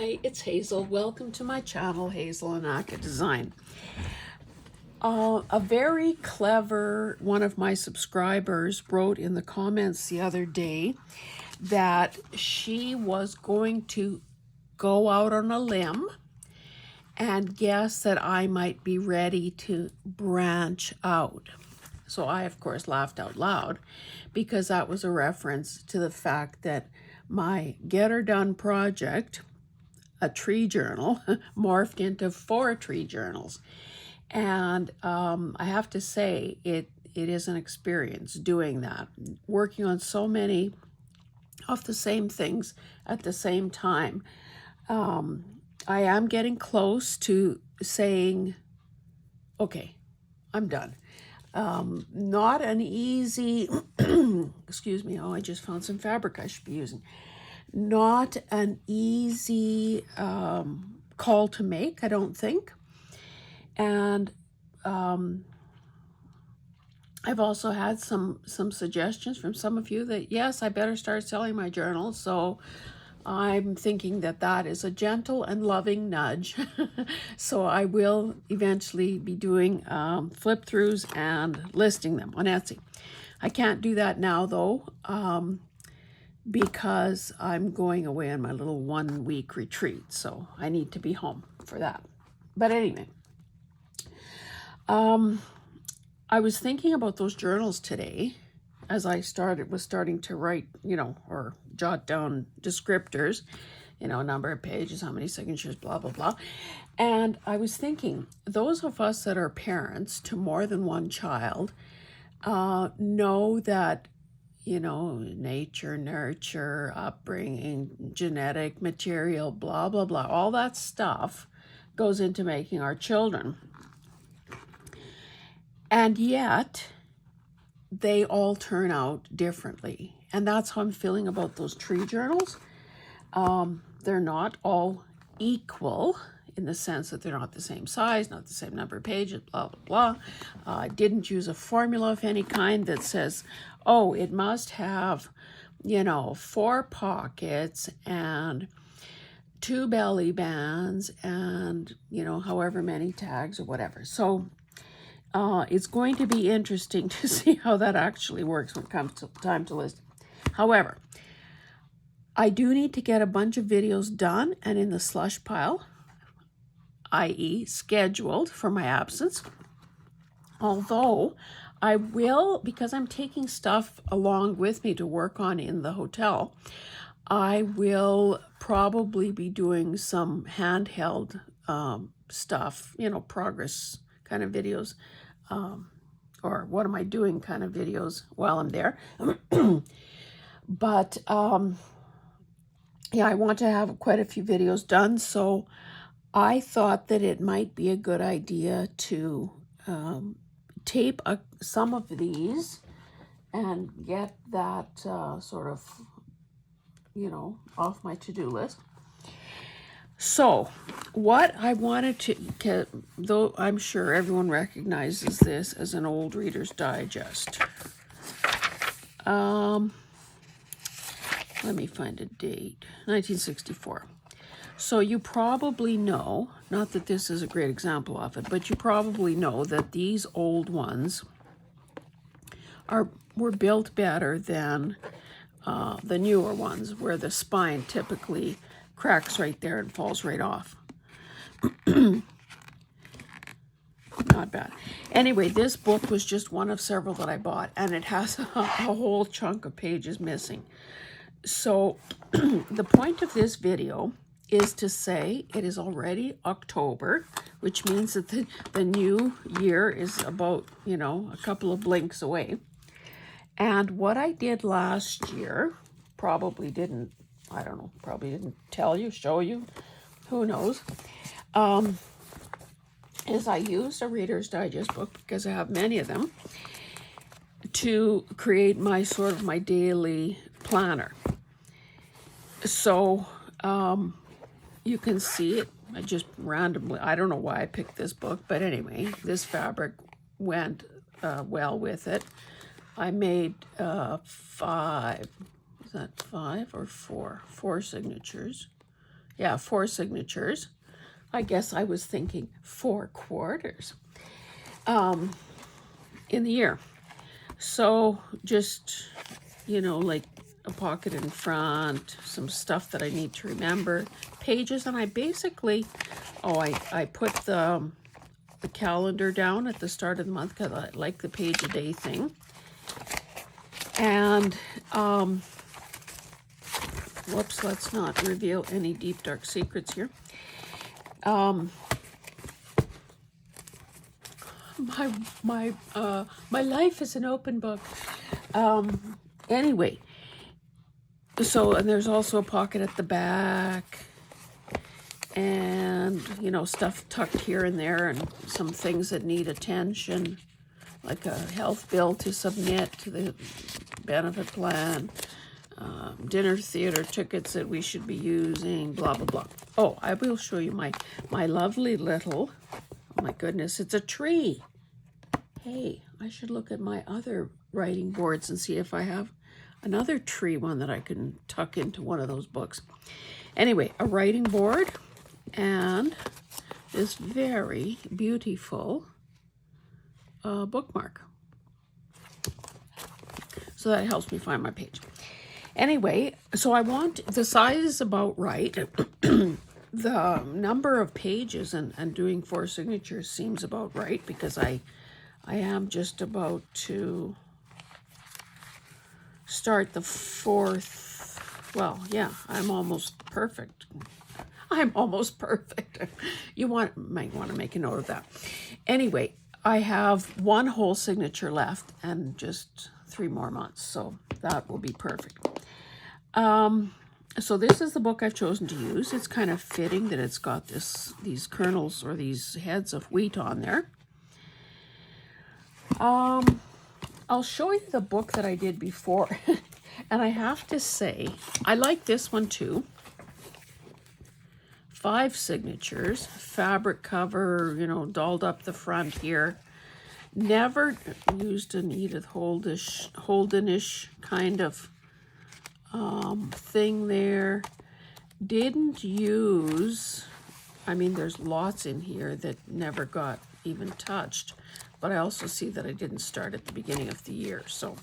Hi, it's Hazel. Welcome to my channel, Hazel Anaka Design. A very clever one of my subscribers wrote in the comments the other day that she was going to go out on a limb and guess that I might be ready to branch out. So I, of course, laughed out loud because that was a reference to the fact that my Get Her Done project, a tree journal, morphed into 4 tree journals. And I have to say, it is an experience doing that, working on so many of the same things at the same time. I am getting close to saying, okay, I'm done. Not an easy, excuse me, oh, I just found some fabric I should be using. Not an easy call to make, I don't think. And I've also had some suggestions from some of you that, yes, I better start selling my journal. So I'm thinking that that is a gentle and loving nudge. So I will eventually be doing flip throughs and listing them on Etsy. I can't do that now though, because I'm going away on my little 1-week retreat. So I need to be home for that. But anyway, I was thinking about those journals today as I was starting to write, or jot down descriptors, number of pages, how many signatures, blah, blah, blah. And I was thinking, those of us that are parents to more than one child know that, nature, nurture, upbringing, genetic material, blah, blah, blah, all that stuff goes into making our children. And yet, they all turn out differently. And that's how I'm feeling about those tree journals. They're not all equal in the sense that they're not the same size, not the same number of pages, blah, blah, blah. I didn't use a formula of any kind that says, oh, it must have, 4 pockets and 2 belly bands and, however many tags or whatever. So it's going to be interesting to see how that actually works when it comes to time to list. However, I do need to get a bunch of videos done and in the slush pile, i.e. scheduled for my absence. Although I will, because I'm taking stuff along with me to work on in the hotel, I will probably be doing some handheld stuff, progress kind of videos, or what am I doing kind of videos while I'm there. But yeah, I want to have quite a few videos done, so I thought that it might be a good idea to tape some of these and get that sort of, off my to-do list. So what I wanted to, though I'm sure everyone recognizes this as an old Reader's Digest. Let me find a date, 1964. So you probably know, not that this is a great example of it, but you probably know that these old ones were built better than the newer ones, where the spine typically cracks right there and falls right off. Not bad. Anyway, this book was just one of several that I bought, and it has a whole chunk of pages missing. So the point of this video is to say it is already October, which means that the new year is about, a couple of blinks away. And what I did last year, probably didn't tell you, show you, who knows, is I used a Reader's Digest book, because I have many of them, to create my daily planner. So you can see it. I just randomly, I don't know why I picked this book, but anyway, this fabric went well with it. I made 5, is that 5 or 4? 4 signatures. Yeah, 4 signatures. I guess I was thinking 4 quarters in the year. So just, you know, like a pocket in front, some stuff that I need to remember, pages, and I basically, I put the calendar down at the start of the month because I like the page a day thing. And whoops, let's not reveal any deep dark secrets here. My life is an open book. Anyway, so, and there's also a pocket at the back, and, you know, stuff tucked here and there, and some things that need attention, like a health bill to submit to the benefit plan, dinner theater tickets that we should be using, blah, blah, blah. Oh, I will show you my lovely little, oh my goodness, it's a tree. Hey, I should look at my other writing boards and see if I have another tree one that I can tuck into one of those books. Anyway, a writing board and this very beautiful bookmark. So that helps me find my page. Anyway, so I want, the size is about right. The number of pages and doing 4 signatures seems about right because I am just about to start the 4th. Well, yeah, I'm almost perfect. I'm almost perfect. You might want to make a note of that. Anyway, I have 1 whole signature left and just 3 more months, so that will be perfect. So this is the book I've chosen to use. It's kind of fitting that it's got these kernels or these heads of wheat on there. I'll show you the book that I did before. And I have to say, I like this one too. 5 signatures, fabric cover, you know, dolled up the front here. Never used an Edith Holdenish kind of thing there. Didn't use, I mean, there's lots in here that never got even touched, but I also see that I didn't start at the beginning of the year, so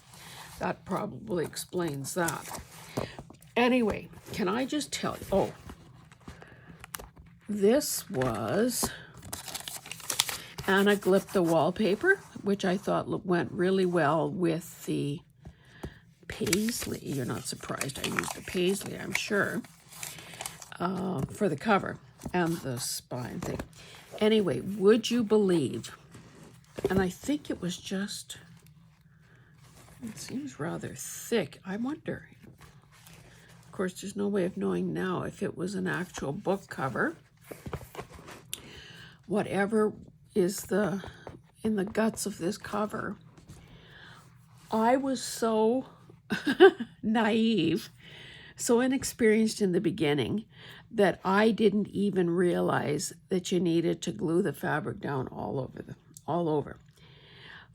that probably explains that. Anyway, can I just tell you, oh, this was Anna Glypta wallpaper, which I thought went really well with the paisley. You're not surprised I used the paisley, I'm sure, for the cover and the spine thing. Anyway, would you believe, and I think it was just, it seems rather thick. I wonder, of course, there's no way of knowing now if it was an actual book cover. Whatever is in the guts of this cover, I was so naive, so inexperienced in the beginning that I didn't even realize that you needed to glue the fabric down all over.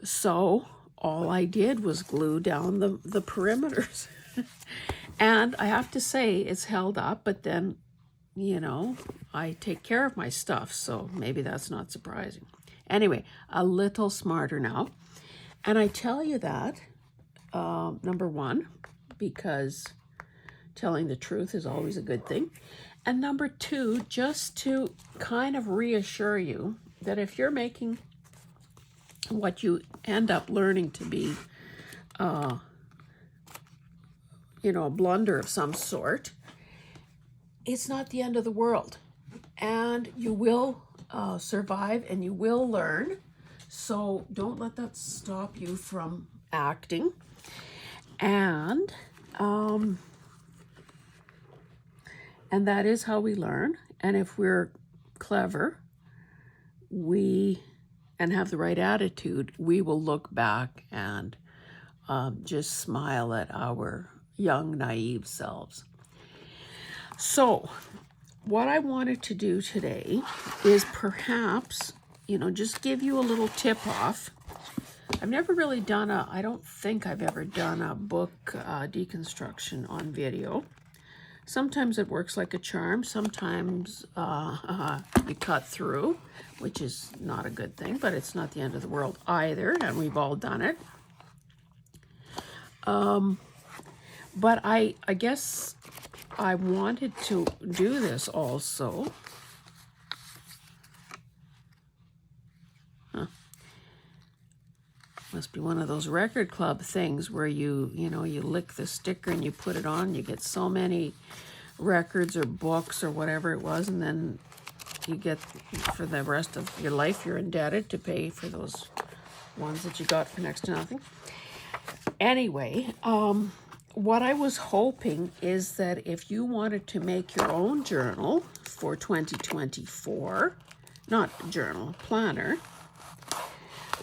So all I did was glue down the perimeters. And I have to say it's held up, but then, you know, I take care of my stuff, so maybe that's not surprising. Anyway, a little smarter now. And I tell you that, number 1, because telling the truth is always a good thing. And number 2, just to kind of reassure you that if you're making what you end up learning to be, you know, a blunder of some sort, it's not the end of the world. And you will survive and you will learn. So don't let that stop you from acting. And that is how we learn. And if we're clever, and have the right attitude, we will look back and just smile at our young, naive selves. So what I wanted to do today is perhaps, you know, just give you a little tip off. I've never really done I don't think I've ever done a book deconstruction on video. Sometimes it works like a charm. Sometimes you cut through, which is not a good thing, but it's not the end of the world either, and we've all done it. But I guess I wanted to do this also. Must be one of those record club things where you lick the sticker and you put it on. You get so many records or books or whatever it was, and then you get, for the rest of your life, you're indebted to pay for those ones that you got for next to nothing. Anyway, what I was hoping is that if you wanted to make your own journal for 2024, not journal, planner,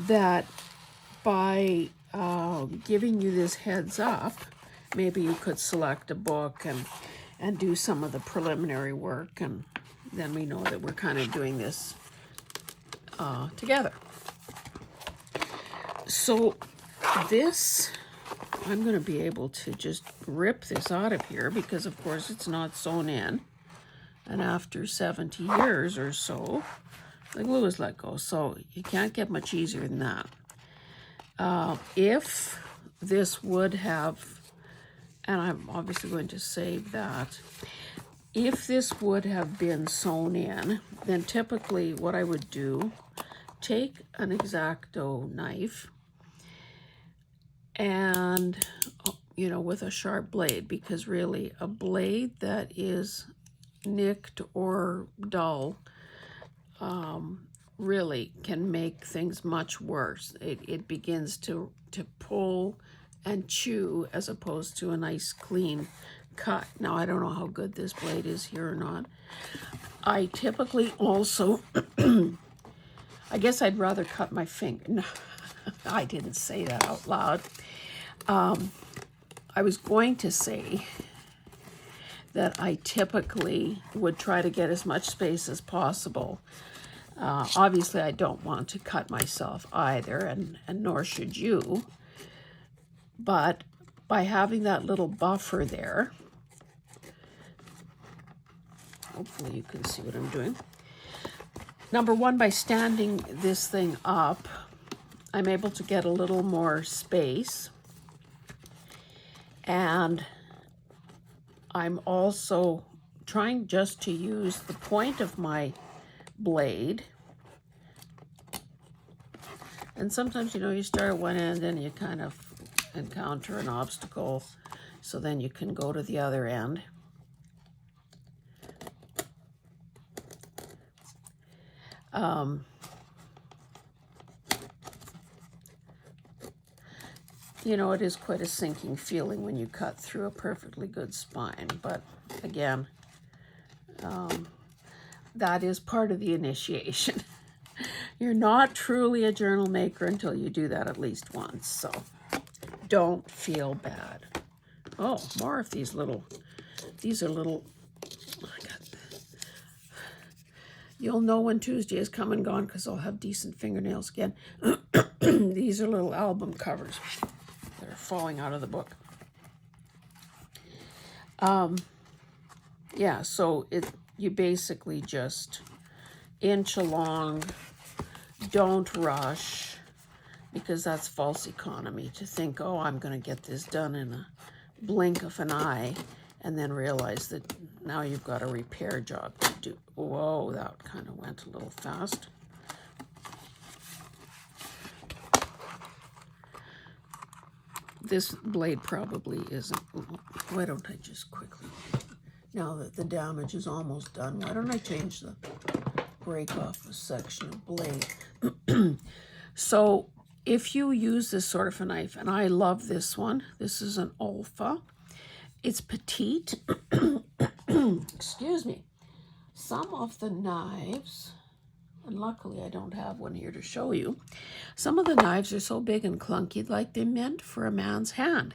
that by giving you this heads up, maybe you could select a book and do some of the preliminary work, and then we know that we're kind of doing this together. So this, I'm going to be able to just rip this out of here because, of course, it's not sewn in. And after 70 years or so, the glue is let go. So you can't get much easier than that. If this would have, and I'm obviously going to save that, if this would have been sewn in, then typically what I would do, take an X-Acto knife and, with a sharp blade, because really a blade that is nicked or dull really can make things much worse. It begins to pull and chew as opposed to a nice clean cut. Now, I don't know how good this blade is here or not. I typically also, I guess I'd rather cut my finger. No, I didn't say that out loud. I was going to say that I typically would try to get as much space as possible. Obviously, I don't want to cut myself either, and nor should you. But by having that little buffer there, hopefully you can see what I'm doing. Number one, by standing this thing up, I'm able to get a little more space. And I'm also trying just to use the point of my blade. And sometimes, you start at one end and you kind of encounter an obstacle, so then you can go to the other end. It is quite a sinking feeling when you cut through a perfectly good spine, but again, that is part of the initiation. You're not truly a journal maker until you do that at least once, so don't feel bad. Oh, more of these are little, you'll know when Tuesday is come and gone because I'll have decent fingernails again. These are little album covers that are falling out of the book. Yeah, so you basically just inch along. Don't rush, because that's false economy to think, oh, I'm going to get this done in a blink of an eye, and then realize that now you've got a repair job to do. Whoa, that kind of went a little fast. This blade probably isn't. Why don't I just quickly, now that the damage is almost done, why don't I change the break off a section of blade? So if you use this sort of a knife, and I love this one, this is an Olfa. It's petite. Excuse me. Some of the knives, and luckily I don't have one here to show you, some of the knives are so big and clunky, like they're meant for a man's hand.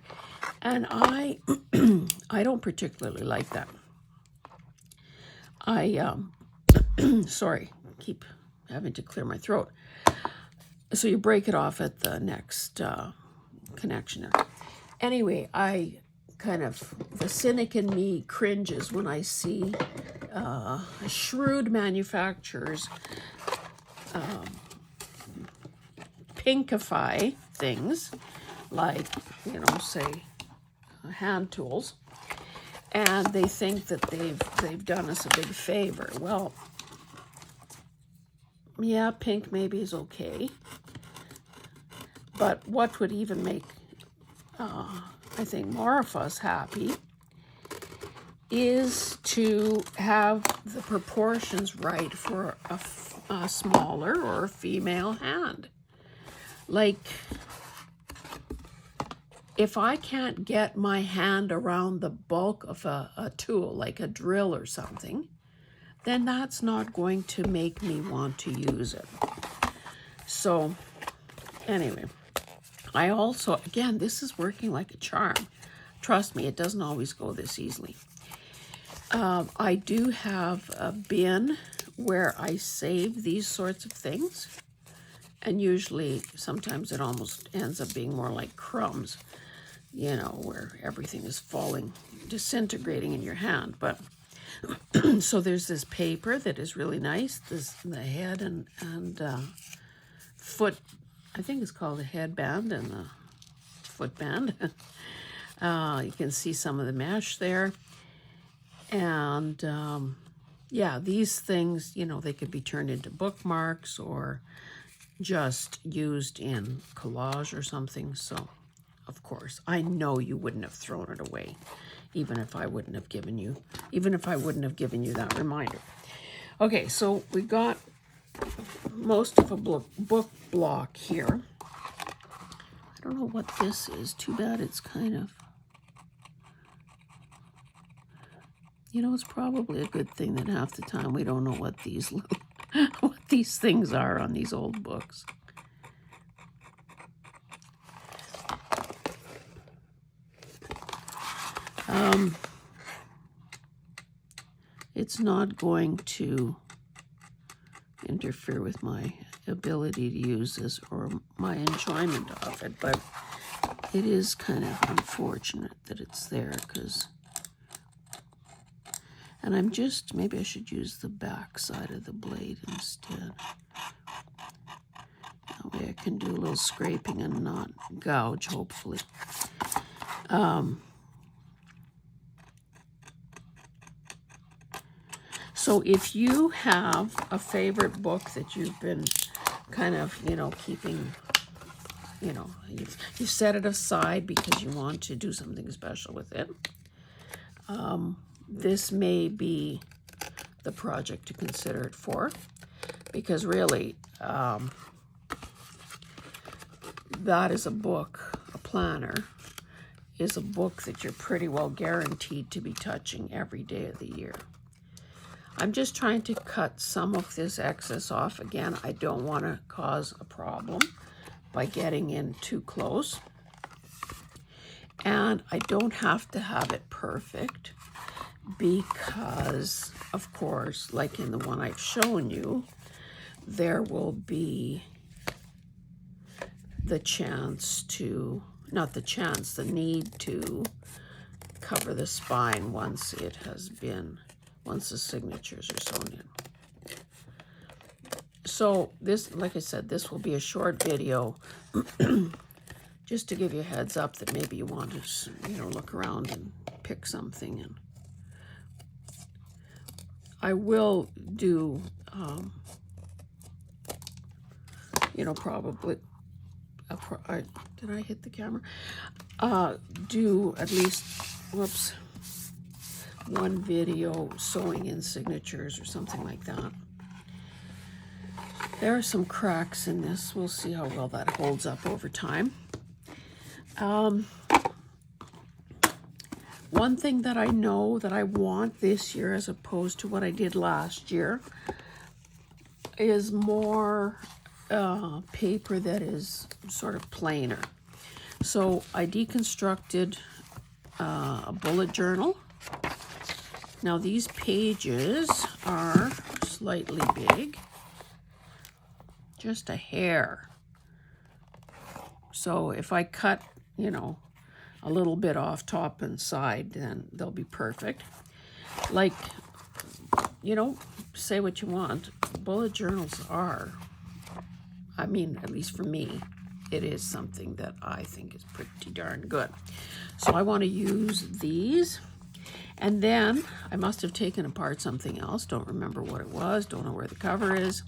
And I don't particularly like that. Sorry, keep having to clear my throat. So you break it off at the next connection there. Anyway, I kind of, the cynic in me cringes when I see shrewd manufacturers pinkify things like, you know, say hand tools, and they think that they've done us a big favor. Well, yeah, pink maybe is okay, but what would even make I think more of us happy is to have the proportions right for a smaller or a female hand. Like, if I can't get my hand around the bulk of a tool, like a drill or something, then that's not going to make me want to use it. So, anyway, I also, again, this is working like a charm. Trust me, it doesn't always go this easily. I do have a bin where I save these sorts of things. And usually, sometimes it almost ends up being more like crumbs, you know, where everything is falling, disintegrating in your hand. But so there's this paper that is really nice. The head and foot, I think it's called a headband and the footband. You can see some of the mesh there. And yeah, these things, you know, they could be turned into bookmarks or just used in collage or something. So, of course, I know you wouldn't have thrown it away, even if I wouldn't have given you that reminder. Okay, so we got most of a book block here. I don't know what this is. Too bad it's kind of, you know, it's probably a good thing that half the time we don't know what these what these things are on these old books. It's not going to interfere with my ability to use this or my enjoyment of it, but it is kind of unfortunate that it's there because, and I'm just, maybe I should use the back side of the blade instead. That way I can do a little scraping and not gouge, hopefully. So if you have a favorite book that you've been kind of, you know, keeping, you know, you've set it aside because you want to do something special with it, this may be the project to consider it for, because really, that is a book, a planner, is a book that you're pretty well guaranteed to be touching every day of the year. I'm just trying to cut some of this excess off. Again, I don't want to cause a problem by getting in too close. And I don't have to have it perfect because, of course, like in the one I've shown you, there will be the chance to, not the chance, the need to cover the spine once it has been, once the signatures are sewn in. So this, like I said, this will be a short video just to give you a heads up that maybe you want to, you know, look around and pick something. And I will do, you know, probably, did I hit the camera? Do at least, whoops, one video sewing in signatures or something like that. There are some cracks in this. We'll see how well that holds up over time. One thing that I know that I want this year as opposed to what I did last year is more paper that is sort of plainer. So I deconstructed a bullet journal. Now these pages are slightly big, just a hair. So if I cut, you know, a little bit off top and side, then they'll be perfect. Like, you know, say what you want, bullet journals are, I mean, at least for me, it is something that I think is pretty darn good. So I want to use these. And then I must have taken apart something else. Don't remember what it was. Don't know where the cover is.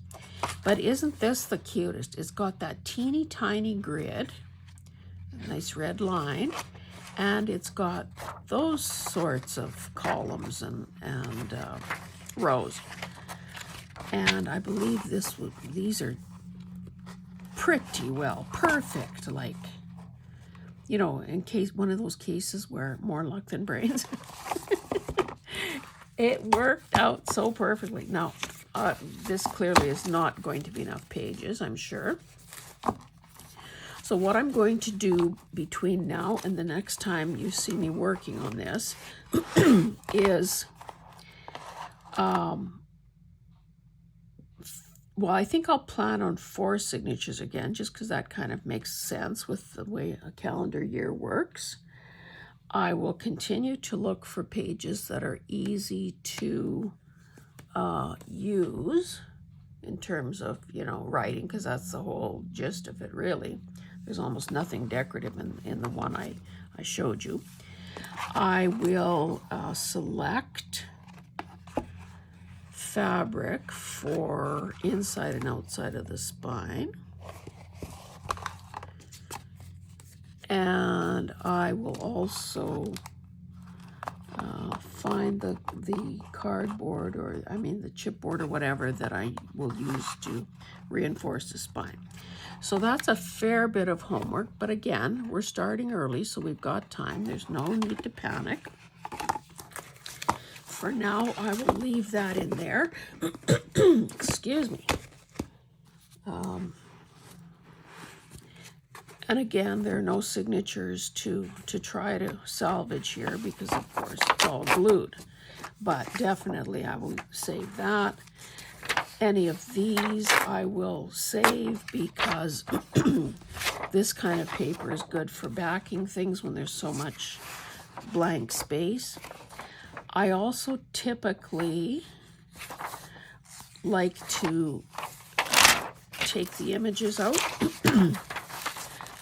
But isn't this the cutest? It's got that teeny tiny grid, a nice red line, and it's got those sorts of columns and rows. And I believe these are pretty well perfect, like, you know, in case one of those cases where more luck than brains. It worked out so perfectly. Now, this clearly is not going to be enough pages, I'm sure. So what I'm going to do between now and the next time you see me working on this is, well, I think I'll plan on 4 signatures again, just because that kind of makes sense with the way a calendar year works. I will continue to look for pages that are easy to use in terms of, you know, writing, because that's the whole gist of it, really. There's almost nothing decorative in the one I showed you. I will select fabric for inside and outside of the spine. And I will also find the cardboard, or I mean the chipboard or whatever that I will use to reinforce the spine. So that's a fair bit of homework, but again, we're starting early, so we've got time. There's no need to panic. For now, I will leave that in there. Excuse me. And again, there are no signatures to try to salvage here because, of course, it's all glued. But definitely, I will save that. Any of these I will save because this kind of paper is good for backing things when there's so much blank space. I also typically like to take the images out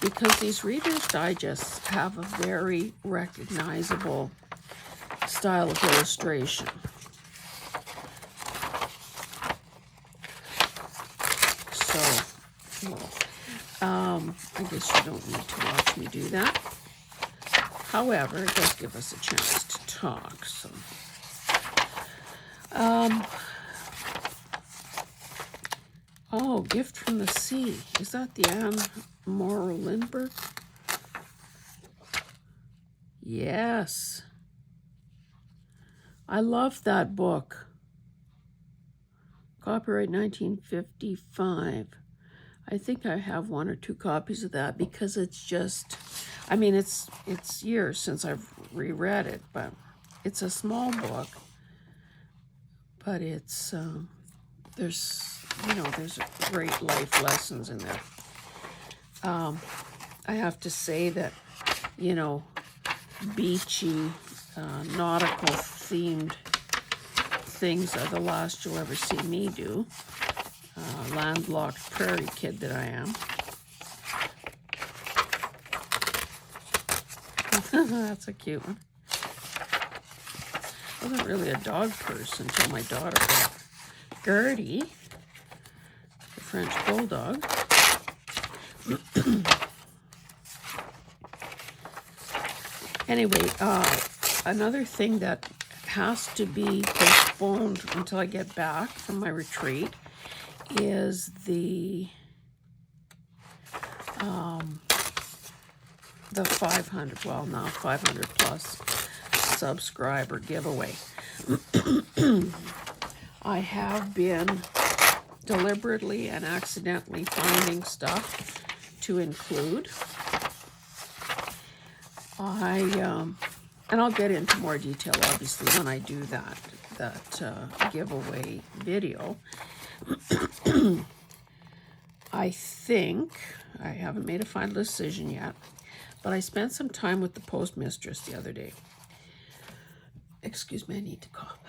because these Reader's Digests have a very recognizable style of illustration. So, well, I guess you don't need to watch me do that. However, it does give us a chance to talk. So, oh, Gift from the Sea. Is that the Anne Morrow Lindbergh? Yes. I love that book. Copyright 1955. I think I have 1 or 2 copies of that because it's just, I mean, it's years since I've reread it, but it's a small book. But it's, there's great life lessons in there. I have to say that, you know, beachy, nautical themed things are the last you'll ever see me do. Landlocked prairie kid that I am. That's a cute one. I wasn't really a dog person until my daughter got Gertie, the French bulldog. Anyway, another thing that has to be postponed until I get back from my retreat is the 500, well, now 500 plus subscriber giveaway. I have been deliberately and accidentally finding stuff to include. And I'll get into more detail, obviously, when I do that giveaway video. I think, I haven't made a final decision yet, But I spent some time with the postmistress the other day. Excuse me, I need to cough.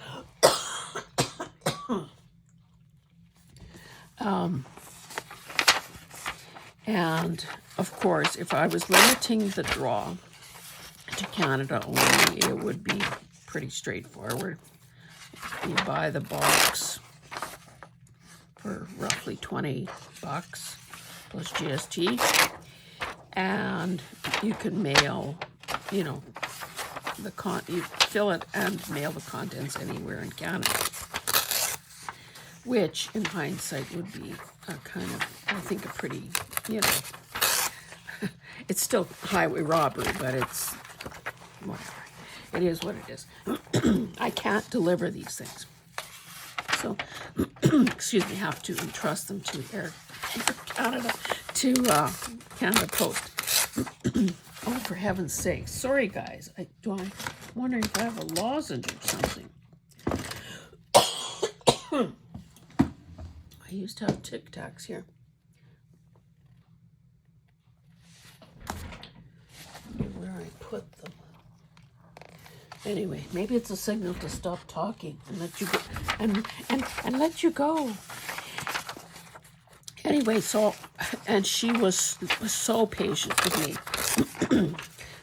And of course, if I was limiting the draw to Canada only, it would be pretty straightforward. You buy the box for roughly $20 plus GST, and you can mail, you know, you fill it and mail the contents anywhere in Canada, which in hindsight would be a kind of, I think, a pretty, you know, it's still highway robbery, but it's whatever. It is what it is. I can't deliver these things. So, excuse me, have to entrust them to Air Canada, to Canada Post. Oh, for heaven's sake. Sorry, guys. I'm wondering if I have a lozenge or something. I used to have Tic Tacs here. Where I put them. Anyway, maybe it's a signal to stop talking and let you go, and let you go. Anyway, so, and she was so patient with me.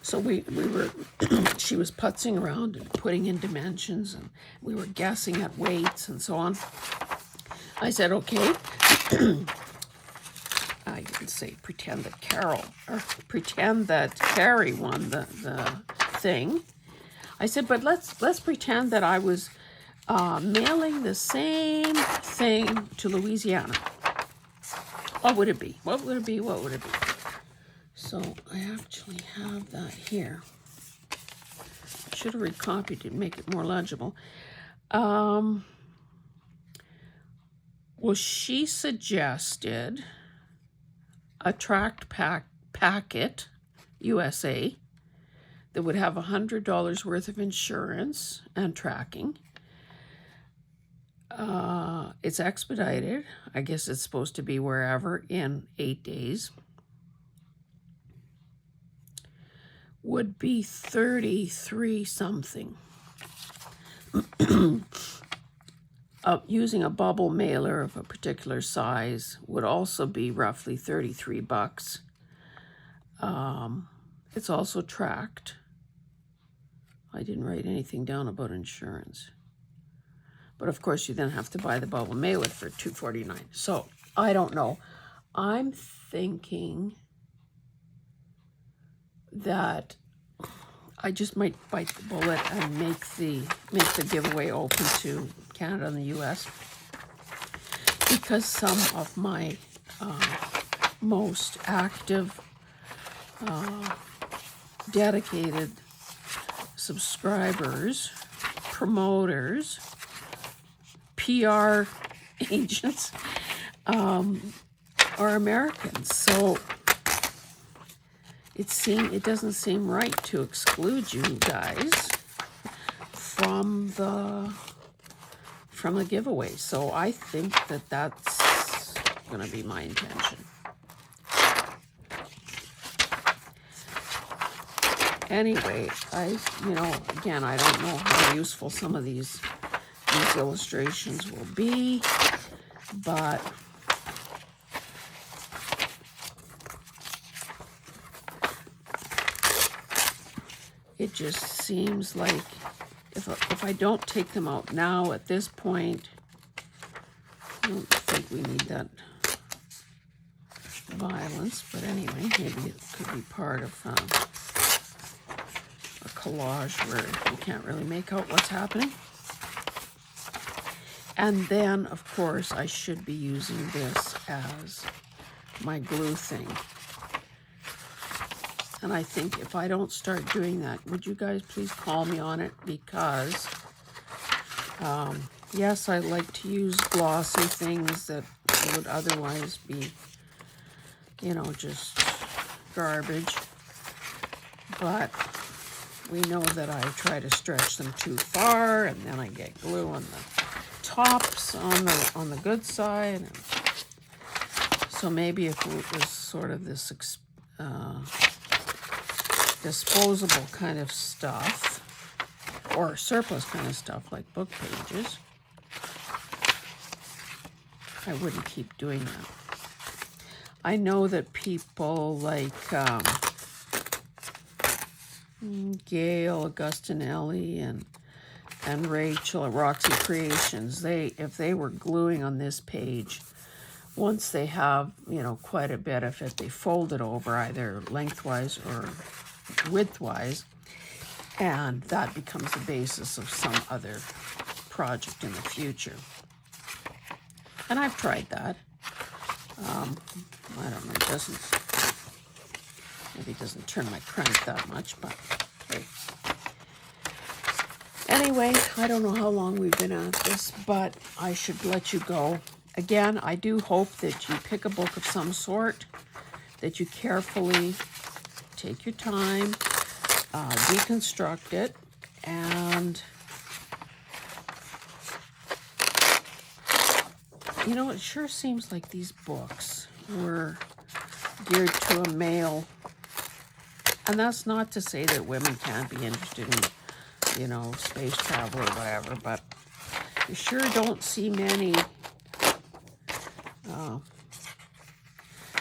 So we were, she was putzing around and putting in dimensions, and we were guessing at weights and so on. I said, okay. I didn't say pretend that Carrie won the thing. I said, but let's pretend that I was mailing the same thing to Louisiana. What would it be? What would it be? What would it be? So I actually have that here. I should have recopied it to make it more legible. Well, she suggested a tract packet, USA, that would have $100 worth of insurance and tracking. It's expedited. I guess it's supposed to be wherever in 8 days. Would be 33 something. Using a bubble mailer of a particular size would also be roughly $33. It's also tracked. I didn't write anything down about insurance. But of course, you then have to buy the bubble mailer for $2.49. So I don't know. I'm thinking that I just might bite the bullet and make the giveaway open to Canada and the U.S. because some of my most active, dedicated subscribers, promoters, PR agents are Americans. So it doesn't seem right to exclude you guys from the giveaway. So I think that that's going to be my intention. Anyway, again, I don't know how useful some of these illustrations will be, but it just seems like if I don't take them out now at this point, I don't think we need that violence. But anyway, maybe it could be part of a collage where you can't really make out what's happening. And then, of course, I should be using this as my glue thing. And I think if I don't start doing that, would you guys please call me on it? Because, yes, I like to use glossy things that would otherwise be, just garbage. But we know that I try to stretch them too far, and then I get glue on the tops on the good side. So maybe if it was sort of this disposable kind of stuff, or surplus kind of stuff like book pages, I wouldn't keep doing that. I know that people like Gail Augustinelli and Rachel at Roxy Creations, if they were gluing on this page, once they have, you know, quite a bit of it, they fold it over either lengthwise or widthwise, and that becomes the basis of some other project in the future. And I've tried that. I don't know, maybe it doesn't turn my crank that much, but hey. Anyway, I don't know how long we've been at this, but I should let you go. Again, I do hope that you pick a book of some sort, that you carefully take your time, deconstruct it, and you know, it sure seems like these books were geared to a male. And that's not to say that women can't be interested in, you know, space travel or whatever, but you sure don't see many.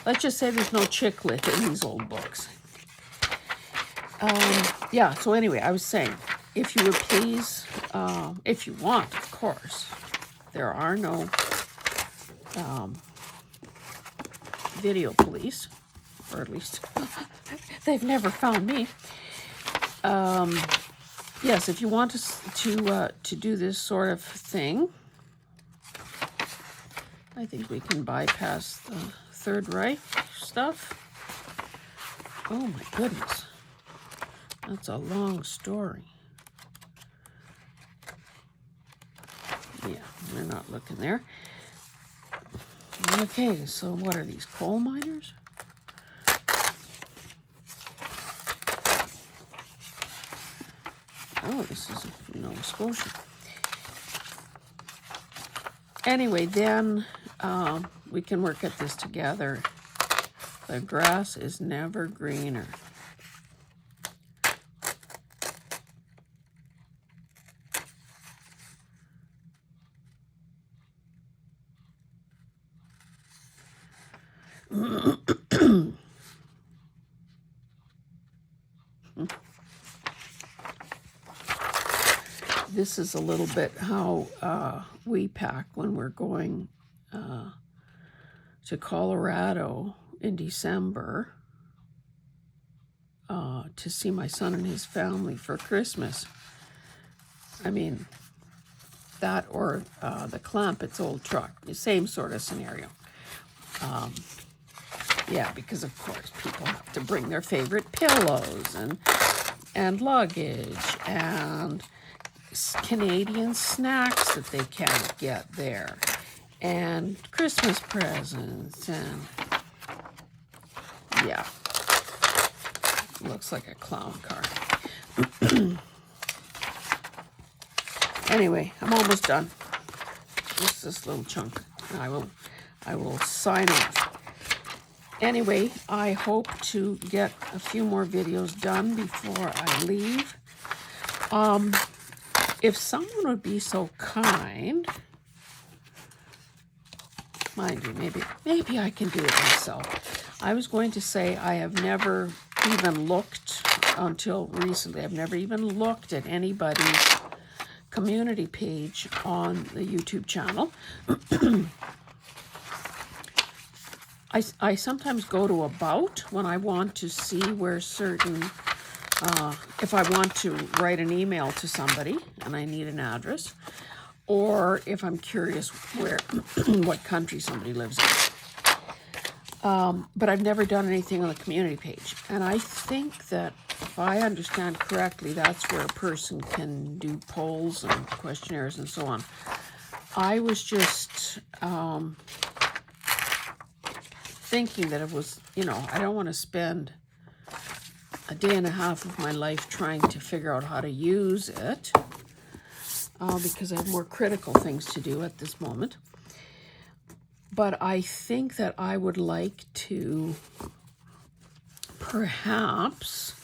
Let's just say there's no chick lit in these old books. Yeah, so anyway, I was saying, if you would please, if you want, of course, there are no video police, or at least they've never found me. Yes, if you want to do this sort of thing, I think we can bypass the Third Reich stuff. Oh my goodness, that's a long story. Yeah, we're not looking there. Okay, so what are these, coal miners? Oh, this is Nova Scotia. Anyway, then we can work at this together. The grass is never greener. This is a little bit how we pack when we're going to Colorado in December to see my son and his family for Christmas. I mean, that or the Clampetts old truck, the same sort of scenario. Yeah, because of course people have to bring their favorite pillows and luggage and Canadian snacks that they can't get there, and Christmas presents, and yeah, looks like a clown car. Anyway, I'm almost done. Just this little chunk. I will sign off. Anyway, I hope to get a few more videos done before I leave. If someone would be so kind, mind you, maybe I can do it myself. I was going to say I have never even looked, until recently, I've never even looked at anybody's community page on the YouTube channel. I sometimes go to About when I want to see where certain, if I want to write an email to somebody and I need an address, or if I'm curious where, what country somebody lives in. But I've never done anything on the community page. And I think that, if I understand correctly, that's where a person can do polls and questionnaires and so on. I was just thinking that it was, you know, I don't want to spend a day and a half of my life trying to figure out how to use it, because I have more critical things to do at this moment. But I think that I would like to perhaps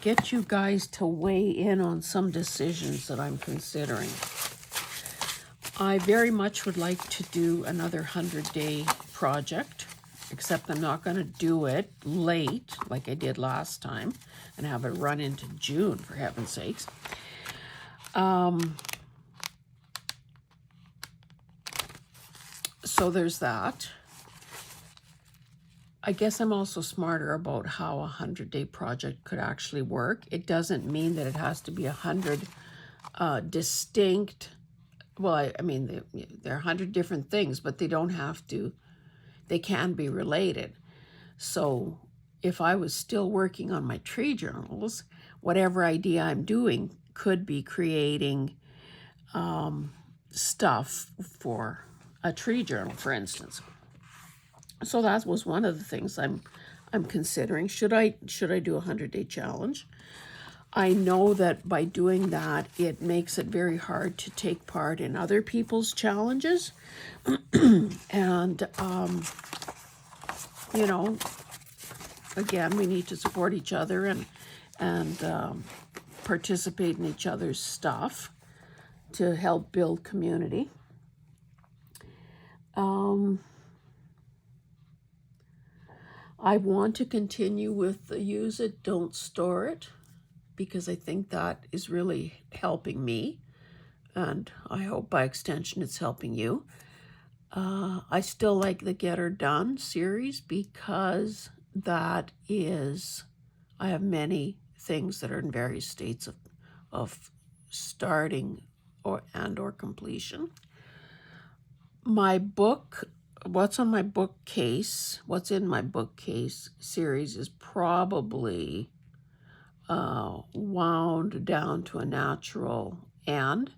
get you guys to weigh in on some decisions that I'm considering. I very much would like to do another 100-day project, except I'm not going to do it late like I did last time and have it run into June, for heaven's sakes. So there's that. I guess I'm also smarter about how a 100-day project could actually work. It doesn't mean that it has to be 100 distinct, well, I mean, there are 100 different things, but they don't have to, they can be related. So if I was still working on my tree journals, whatever idea I'm doing could be creating stuff for a tree journal, for instance. So that was one of the things I'm considering. Should I do a 100-day challenge? I know that by doing that, it makes it very hard to take part in other people's challenges. And, you know, again, we need to support each other and participate in each other's stuff to help build community. I want to continue with the use it, don't store it, because I think that is really helping me, and I hope by extension it's helping you. I still like the Get Her Done series because that is, I have many things that are in various states of starting or completion. My book, what's in my bookcase series is probably wound down to a natural end,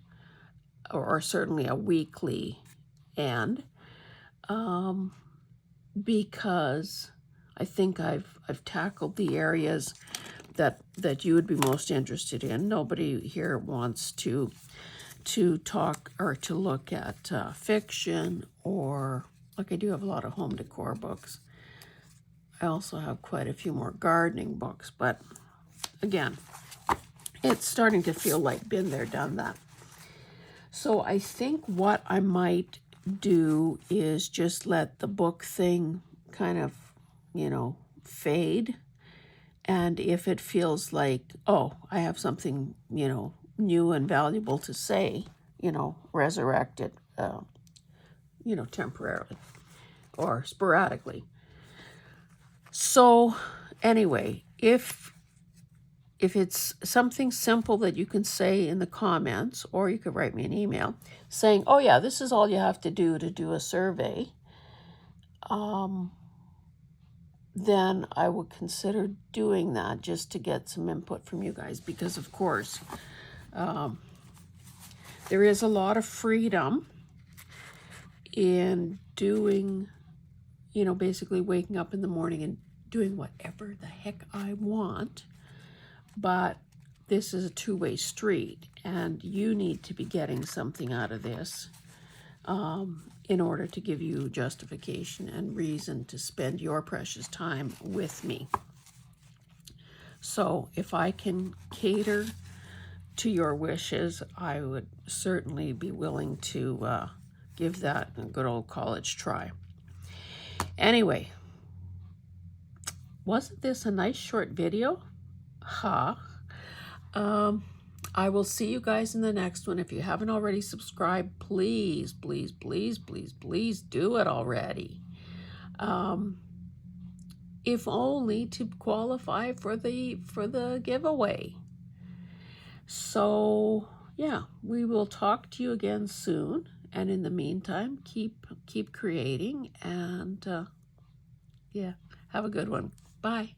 or certainly a weekly end, because I think I've tackled the areas that you would be most interested in. Nobody here wants to talk or to look at fiction, or like I do have a lot of home decor books. I also have quite a few more gardening books, but again, it's starting to feel like been there, done that. So I think what I might do is just let the book thing kind of, you know, fade. And if it feels like, oh, I have something, you know, new and valuable to say, you know, resurrect it, you know, temporarily or sporadically. So anyway, if it's something simple that you can say in the comments, or you could write me an email saying, oh yeah, this is all you have to do a survey, then I would consider doing that just to get some input from you guys, because of course, there is a lot of freedom in doing, you know, basically waking up in the morning and doing whatever the heck I want. But this is a two-way street, and you need to be getting something out of this in order to give you justification and reason to spend your precious time with me. So if I can cater to your wishes, I would certainly be willing to give that a good old college try. Anyway, wasn't this a nice short video? I will see you guys in the next one. If you haven't already subscribed, please, please, please, please, please do it already. If only to qualify for the giveaway. So yeah, we will talk to you again soon. And in the meantime, keep creating, and yeah, have a good one. Bye.